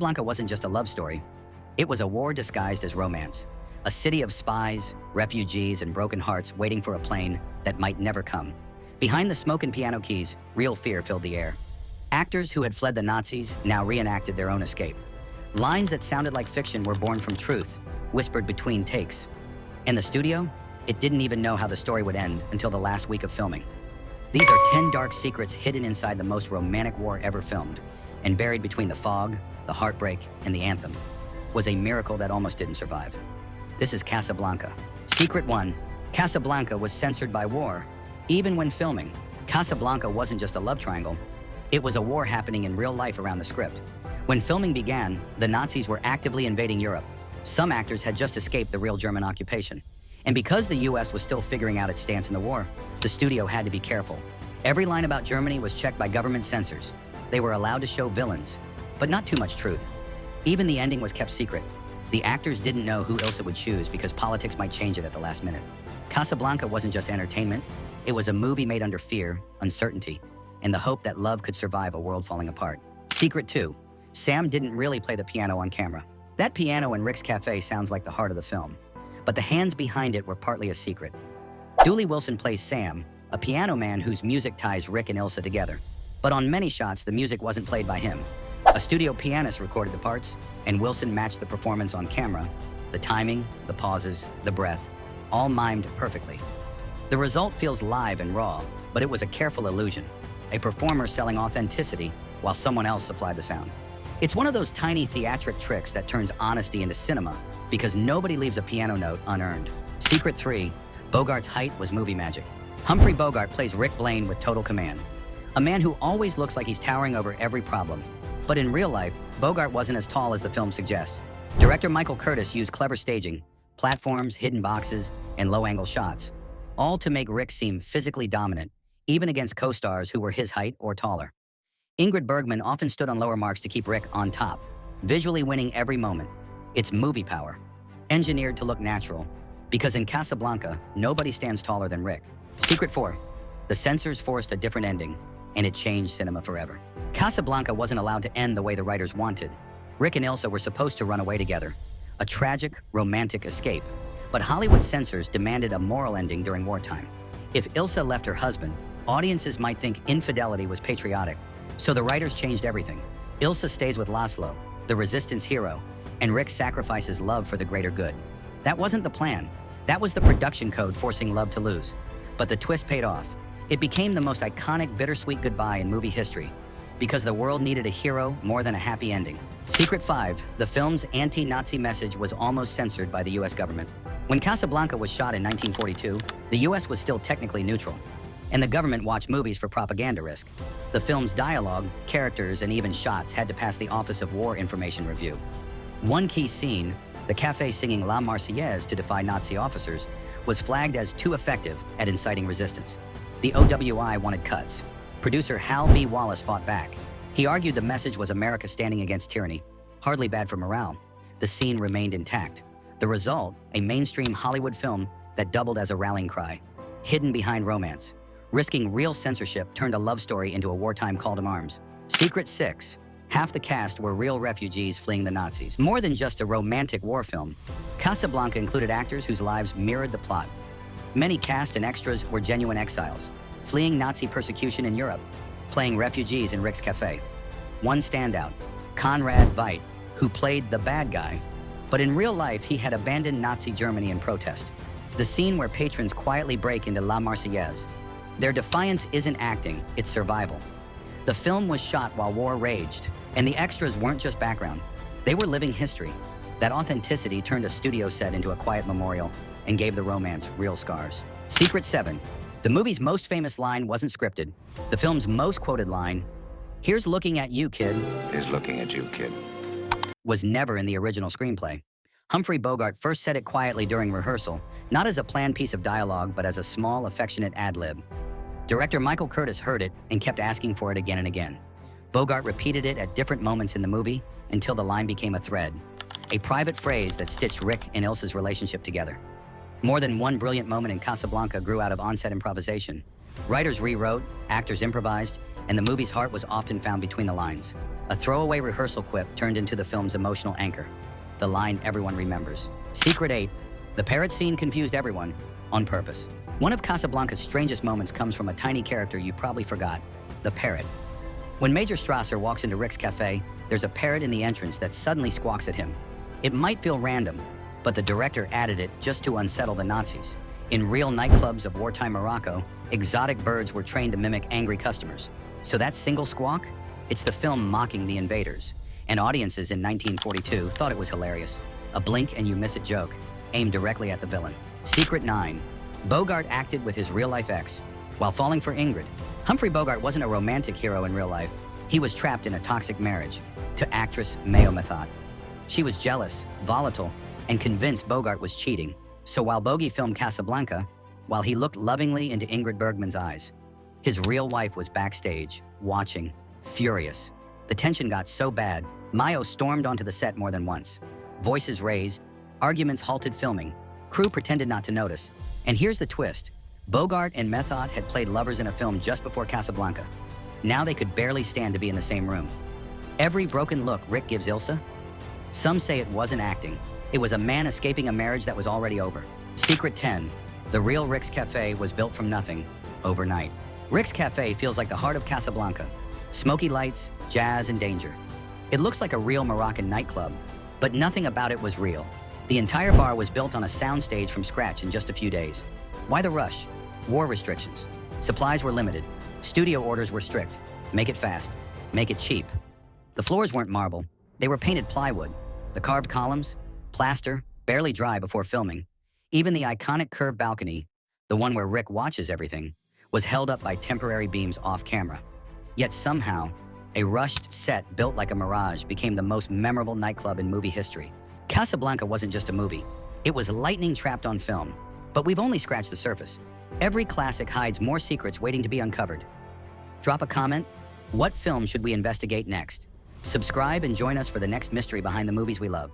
Casablanca wasn't just a love story. It was a war disguised as romance. A city of spies, refugees, and broken hearts waiting for a plane that might never come. Behind the smoke and piano keys, real fear filled the air. Actors who had fled the Nazis now reenacted their own escape. Lines that sounded like fiction were born from truth, whispered between takes. In the studio, it didn't even know how the story would end until the last week of filming. These are 10 dark secrets hidden inside the most romantic war ever filmed, and buried between the fog, the heartbreak, and the anthem was a miracle that almost didn't survive. This is Casablanca. Secret 1. Casablanca was censored by war. Even when filming, Casablanca wasn't just a love triangle. It was a war happening in real life around the script. When filming began, the Nazis were actively invading Europe. Some actors had just escaped the real German occupation. And because the US was still figuring out its stance in the war, the studio had to be careful. Every line about Germany was checked by government censors. They were allowed to show villains, but not too much truth. Even the ending was kept secret. The actors didn't know who Ilsa would choose because politics might change it at the last minute. Casablanca wasn't just entertainment. It was a movie made under fear, uncertainty, and the hope that love could survive a world falling apart. Secret 2. Sam didn't really play the piano on camera. That piano in Rick's Cafe sounds like the heart of the film, but the hands behind it were partly a secret. Dooley Wilson plays Sam, a piano man whose music ties Rick and Ilsa together. But on many shots, the music wasn't played by him. A studio pianist recorded the parts, and Wilson matched the performance on camera. The timing, the pauses, the breath, all mimed perfectly. The result feels live and raw, but it was a careful illusion, a performer selling authenticity while someone else supplied the sound. It's one of those tiny theatric tricks that turns honesty into cinema because nobody leaves a piano note unearned. Secret 3. Bogart's height was movie magic. Humphrey Bogart plays Rick Blaine with total command. A man who always looks like he's towering over every problem. But in real life, Bogart wasn't as tall as the film suggests. Director Michael Curtis used clever staging, platforms, hidden boxes, and low-angle shots, all to make Rick seem physically dominant, even against co-stars who were his height or taller. Ingrid Bergman often stood on lower marks to keep Rick on top, visually winning every moment. It's movie power, engineered to look natural, because in Casablanca, nobody stands taller than Rick. Secret 4. The censors forced a different ending, and it changed cinema forever. Casablanca wasn't allowed to end the way the writers wanted. Rick and Ilsa were supposed to run away together, a tragic, romantic escape. But Hollywood censors demanded a moral ending during wartime. If Ilsa left her husband, audiences might think infidelity was patriotic. So the writers changed everything. Ilsa stays with Laszlo, the resistance hero, and Rick sacrifices love for the greater good. That wasn't the plan. That was the production code forcing love to lose. But the twist paid off. It became the most iconic bittersweet goodbye in movie history because the world needed a hero more than a happy ending. Secret 5. The film's anti-Nazi message was almost censored by the US government. When Casablanca was shot in 1942, the US was still technically neutral, and the government watched movies for propaganda risk. The film's dialogue, characters, and even shots had to pass the Office of War Information Review. One key scene, the cafe singing La Marseillaise to defy Nazi officers, was flagged as too effective at inciting resistance. The OWI wanted cuts. Producer Hal B. Wallace fought back. He argued the message was America standing against tyranny. Hardly bad for morale. The scene remained intact. The result, a mainstream Hollywood film that doubled as a rallying cry, hidden behind romance. Risking real censorship turned a love story into a wartime call to arms. Secret 6. Half the cast were real refugees fleeing the Nazis. More than just a romantic war film, Casablanca included actors whose lives mirrored the plot. Many cast and extras were genuine exiles, fleeing Nazi persecution in Europe, playing refugees in Rick's Cafe. One standout, Conrad Veidt, who played the bad guy, but in real life he had abandoned Nazi Germany in protest. The scene where patrons quietly break into La Marseillaise. Their defiance isn't acting, it's survival. The film was shot while war raged, and the extras weren't just background. They were living history. That authenticity turned a studio set into a quiet memorial and gave the romance real scars. Secret 7. The movie's most famous line wasn't scripted. The film's most quoted line, "Here's looking at you, kid," Is looking at you, kid. was never in the original screenplay. Humphrey Bogart first said it quietly during rehearsal, not as a planned piece of dialogue, but as a small, affectionate ad-lib. Director Michael Curtis heard it and kept asking for it again and again. Bogart repeated it at different moments in the movie until the line became a thread, a private phrase that stitched Rick and Ilsa's relationship together. More than one brilliant moment in Casablanca grew out of on-set improvisation. Writers rewrote, actors improvised, and the movie's heart was often found between the lines. A throwaway rehearsal quip turned into the film's emotional anchor, the line everyone remembers. Secret 8. The parrot scene confused everyone, on purpose. One of Casablanca's strangest moments comes from a tiny character you probably forgot, the parrot. When Major Strasser walks into Rick's cafe, there's a parrot in the entrance that suddenly squawks at him. It might feel random, but the director added it just to unsettle the Nazis. In real nightclubs of wartime Morocco, exotic birds were trained to mimic angry customers. So that single squawk? It's the film mocking the invaders. And audiences in 1942 thought it was hilarious. A blink and you miss it joke, aimed directly at the villain. Secret 9. Bogart acted with his real-life ex while falling for Ingrid. Humphrey Bogart wasn't a romantic hero in real life. He was trapped in a toxic marriage to actress Mayo Methot. She was jealous, volatile, and convinced Bogart was cheating. So while Bogey filmed Casablanca, while he looked lovingly into Ingrid Bergman's eyes, his real wife was backstage, watching, furious. The tension got so bad, Mayo stormed onto the set more than once. Voices raised, arguments halted filming, crew pretended not to notice. And here's the twist. Bogart and Methot had played lovers in a film just before Casablanca. Now they could barely stand to be in the same room. Every broken look Rick gives Ilsa? Some say it wasn't acting. It was a man escaping a marriage that was already over. Secret 10. The real Rick's Cafe was built from nothing, overnight. Rick's Cafe feels like the heart of Casablanca. Smoky lights, jazz, and danger. It looks like a real Moroccan nightclub, but nothing about it was real. The entire bar was built on a soundstage from scratch in just a few days. Why the rush? War restrictions. Supplies were limited. Studio orders were strict. Make it fast. Make it cheap. The floors weren't marble. They were painted plywood. The carved columns, plaster, barely dry before filming. Even the iconic curved balcony, the one where Rick watches everything, was held up by temporary beams off camera. Yet somehow, a rushed set built like a mirage became the most memorable nightclub in movie history. Casablanca wasn't just a movie. It was lightning trapped on film. But we've only scratched the surface. Every classic hides more secrets waiting to be uncovered. Drop a comment. What film should we investigate next? Subscribe and join us for the next mystery behind the movies we love.